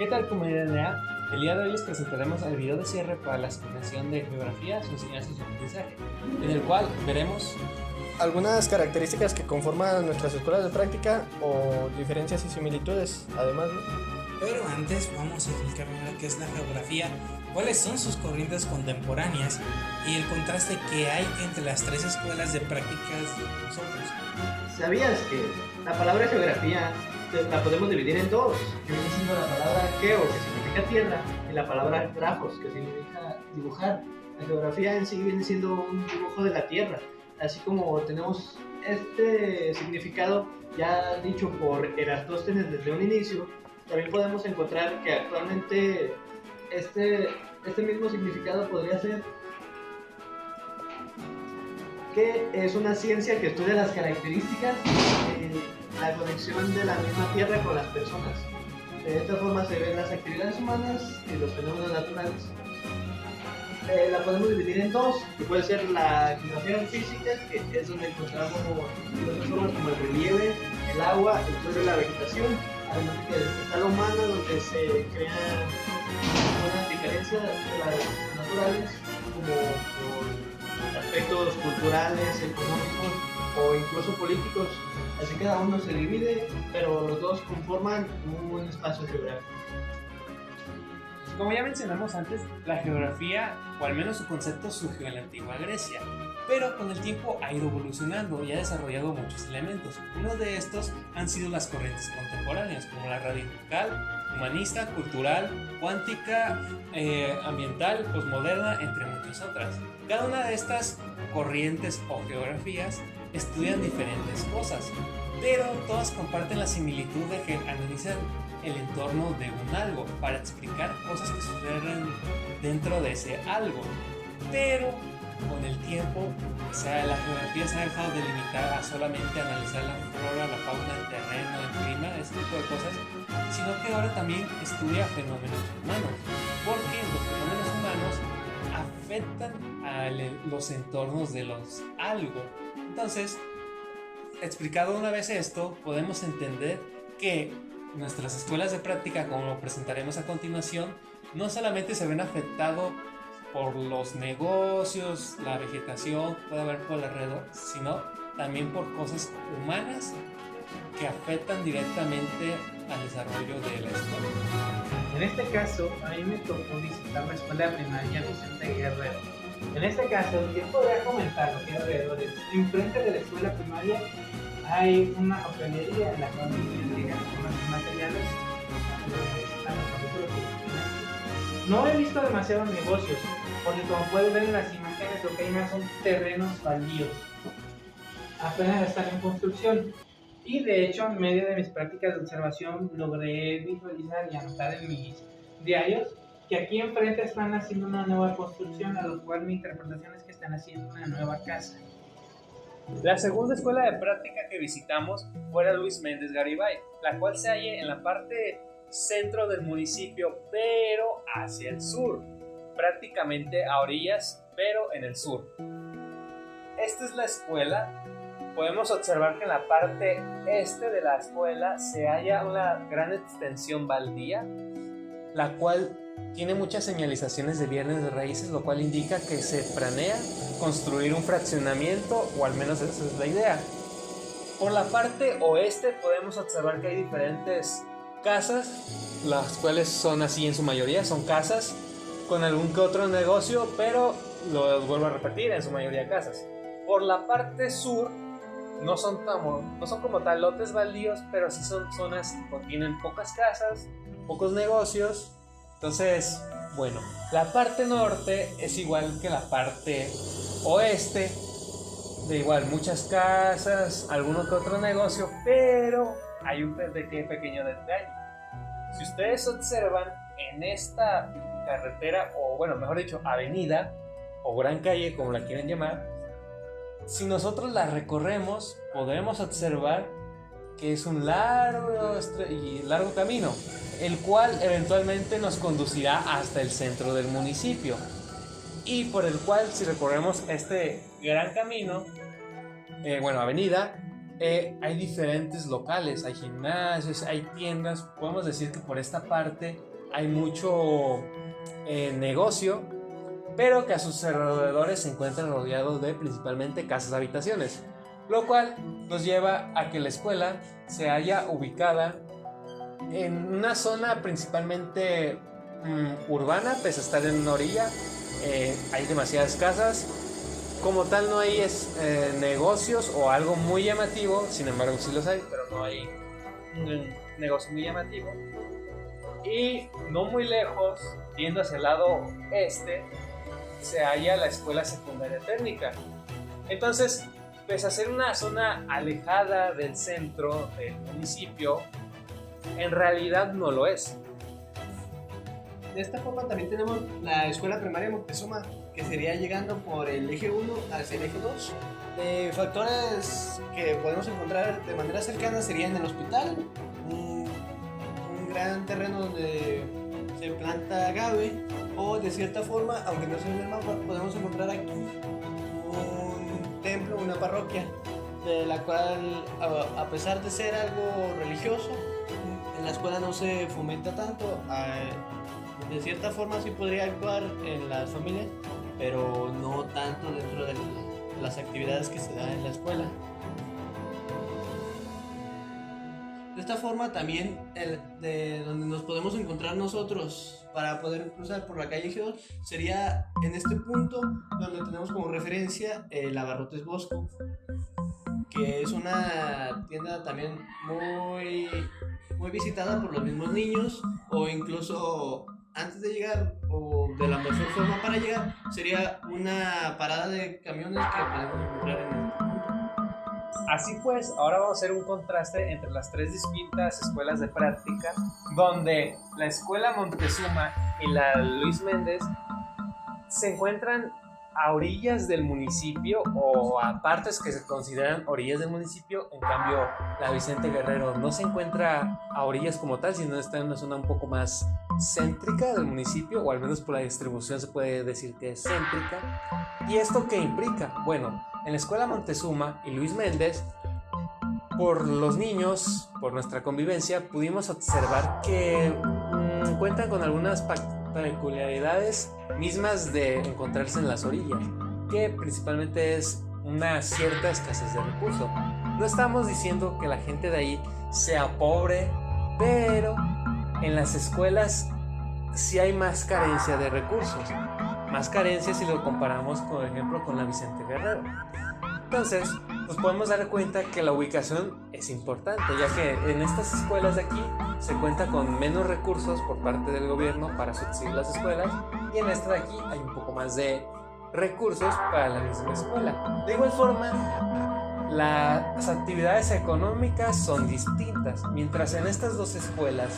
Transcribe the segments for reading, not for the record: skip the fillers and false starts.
¿Qué tal, comunidad? El día de hoy les presentaremos el video de cierre para la asignación de Geografía, su enseñanza y su aprendizaje, en el cual veremos algunas características que conforman nuestras escuelas de práctica o diferencias y similitudes, además, ¿no? Pero antes vamos a explicar primero qué es la geografía, cuáles son sus corrientes contemporáneas y el contraste que hay entre las tres escuelas de prácticas de nosotros. ¿Sabías que la palabra geografía la podemos dividir en dos? Que viene siendo la palabra geo, que significa tierra, y la palabra grafos, que significa dibujar. La geografía en sí viene siendo un dibujo de la tierra, así como tenemos este significado ya dicho por Eratóstenes desde un inicio. También podemos encontrar que actualmente este mismo significado podría ser que es una ciencia que estudia las características de la conexión de la misma Tierra con las personas. De esta forma se ven las actividades humanas y los fenómenos naturales. La podemos dividir en dos, que puede ser la geografía física, que es donde encontramos otras formas como el relieve, el agua, el suelo y la vegetación. Además que está la humana, donde se crean unas diferencias de las naturales, como por aspectos culturales, económicos o incluso políticos. Así cada uno se divide, pero los dos conforman un espacio geográfico. Como ya mencionamos antes, la geografía, o al menos su concepto, surgió en la antigua Grecia, pero con el tiempo ha ido evolucionando y ha desarrollado muchos elementos. Uno de estos han sido las corrientes contemporáneas, como la radical, humanista, cultural, cuántica, ambiental, posmoderna, entre muchas otras. Cada una de estas corrientes o geografías estudian diferentes cosas, pero todas comparten la similitud de que analizan el entorno de un algo para explicar cosas que suceden dentro de ese algo. Pero con el tiempo, la geografía se ha dejado de limitar a solamente analizar la flora, la fauna, el terreno, el clima, ese tipo de cosas, sino que ahora también estudia fenómenos humanos, porque los fenómenos humanos afectan a los entornos de los algo. Entonces, explicado una vez esto, podemos entender que nuestras escuelas de práctica, como lo presentaremos a continuación, no solamente se ven afectados por los negocios, la vegetación que puede haber por alrededor, sino también por cosas humanas que afectan directamente al desarrollo de la escuela. En este caso, a mí me tocó visitar la escuela primaria Vicente Guerrero. En este caso, yo podría comentar lo que alrededor, enfrente de la escuela primaria hay una papelería en la cual se entregan unos materiales. No he visto demasiados negocios, porque como pueden ver en las imágenes, lo que hay más son terrenos baldíos. Apenas están en construcción. Y de hecho, en medio de mis prácticas de observación, logré visualizar y anotar en mis diarios que aquí enfrente están haciendo una nueva construcción, a lo cual mi interpretación es que están haciendo una nueva casa. La segunda escuela de práctica que visitamos fue la Luis Méndez Garibay, la cual se halla en la parte centro del municipio, pero hacia el sur, prácticamente a orillas, pero en el sur. Esta es la escuela. Podemos observar que en la parte este de la escuela se halla una gran extensión baldía, la cual tiene muchas señalizaciones de bienes de raíces, lo cual indica que se planea construir un fraccionamiento, o al menos esa es la idea. Por la parte oeste podemos observar que hay diferentes casas, las cuales son así en su mayoría, son casas con algún que otro negocio, pero lo vuelvo a repetir, en su mayoría casas. Por la parte sur no son como tal lotes baldíos, pero sí son zonas que tienen pocas casas, pocos negocios. Entonces, bueno, la parte norte es igual que la parte oeste, de igual muchas casas, alguno que otro negocio, pero hay un pequeño detalle. Si ustedes observan en esta carretera, o bueno, mejor dicho, avenida o gran calle, como la quieran llamar, si nosotros la recorremos, podremos observar que es un largo camino, el cual eventualmente nos conducirá hasta el centro del municipio, y por el cual, si recorremos este gran camino, avenida, hay diferentes locales, hay gimnasios, hay tiendas. Podemos decir que por esta parte hay mucho negocio, pero que a sus alrededores se encuentran rodeados de principalmente casas habitaciones, lo cual nos lleva a que la escuela se halla ubicada en una zona principalmente urbana, pese a estar en una orilla. Hay demasiadas casas, como tal no hay negocios o algo muy llamativo, sin embargo sí los hay, pero no hay un negocio muy llamativo. Y no muy lejos, yendo hacia el lado este, se halla la escuela secundaria técnica. Entonces, pese a ser una zona alejada del centro del municipio, en realidad no lo es. De esta forma también tenemos la escuela primaria Moctezuma, que sería llegando por el eje 1 hacia el eje 2. Factores que podemos encontrar de manera cercana serían el hospital, un gran terreno donde se planta agave, o de cierta forma, aunque no se ve en el mapa, podemos encontrar aquí un templo, una parroquia, de la cual, a pesar de ser algo religioso, en la escuela no se fomenta tanto. De cierta forma sí podría actuar en las familias, pero no tanto dentro de las actividades que se dan en la escuela. De esta forma también de donde nos podemos encontrar nosotros para poder cruzar por la calle G2 sería en este punto donde tenemos como referencia el Abarrotes Bosco, que es una tienda también muy visitada por los mismos niños, o incluso antes de llegar, o de la mejor forma para llegar, sería una parada de camiones que podemos encontrar en este punto. Así pues, ahora vamos a hacer un contraste entre las tres distintas escuelas de práctica, donde la escuela Moctezuma y la Luis Méndez se encuentran a orillas del municipio, o a partes que se consideran orillas del municipio. En cambio, la Vicente Guerrero no se encuentra a orillas como tal, sino está en una zona un poco más céntrica del municipio, o al menos por la distribución se puede decir que es céntrica. ¿Y esto qué implica? Bueno, en la escuela Moctezuma y Luis Méndez, por los niños, por nuestra convivencia, pudimos observar que cuentan con algunas peculiaridades mismas de encontrarse en las orillas, que principalmente es una cierta escasez de recursos. No estamos diciendo que la gente de ahí sea pobre, pero en las escuelas sí hay más carencia de recursos, más carencia si lo comparamos, por ejemplo, con la Vicente Guerrero. Entonces, nos podemos dar cuenta que la ubicación es importante, ya que en estas escuelas de aquí se cuenta con menos recursos por parte del gobierno para subsidiar las escuelas, y en esta de aquí hay un poco más de recursos para la misma escuela. De igual forma, las actividades económicas son distintas. Mientras en estas dos escuelas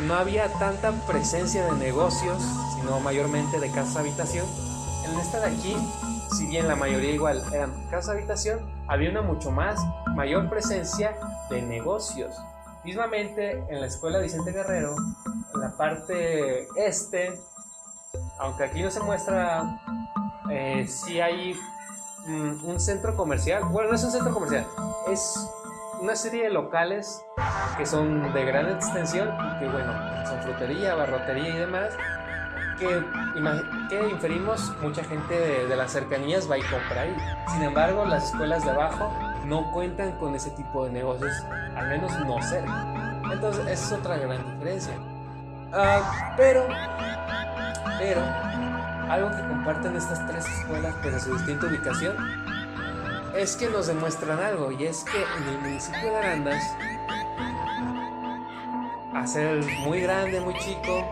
no había tanta presencia de negocios, sino mayormente de casa habitación, en esta de aquí, si bien la mayoría igual eran casa habitación, había una mucho mayor presencia de negocios. Mismamente en la escuela Vicente Guerrero, en la parte este, aunque aquí no se muestra, sí hay un centro comercial. Bueno, no es un centro comercial, es una serie de locales que son de gran extensión y que, bueno, son frutería, barrotería y demás, que inferimos mucha gente de las cercanías va y compra ahí. Sin embargo, las escuelas de abajo no cuentan con ese tipo de negocios, al menos no cerca. Entonces esa es otra gran diferencia. Pero algo que comparten estas tres escuelas, pese a su distinta ubicación, es que nos demuestran algo, y es que en el municipio de Arandas, a ser muy grande, muy chico,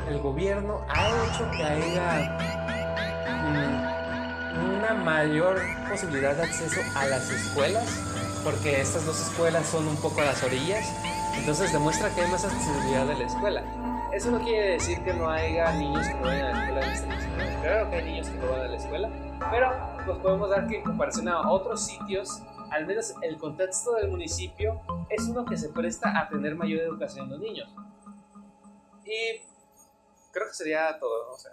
el gobierno ha hecho que haya una mayor posibilidad de acceso a las escuelas, porque estas dos escuelas son un poco a las orillas. Entonces demuestra que hay más accesibilidad de la escuela. Eso no quiere decir que no haya niños que no vayan a la escuela en este municipio. Claro que hay niños que no van a la escuela, pero nos podemos dar que en comparación a otros sitios, al menos el contexto del municipio es uno que se presta a tener mayor educación de los niños. Y creo que sería todo, ¿no? O sea.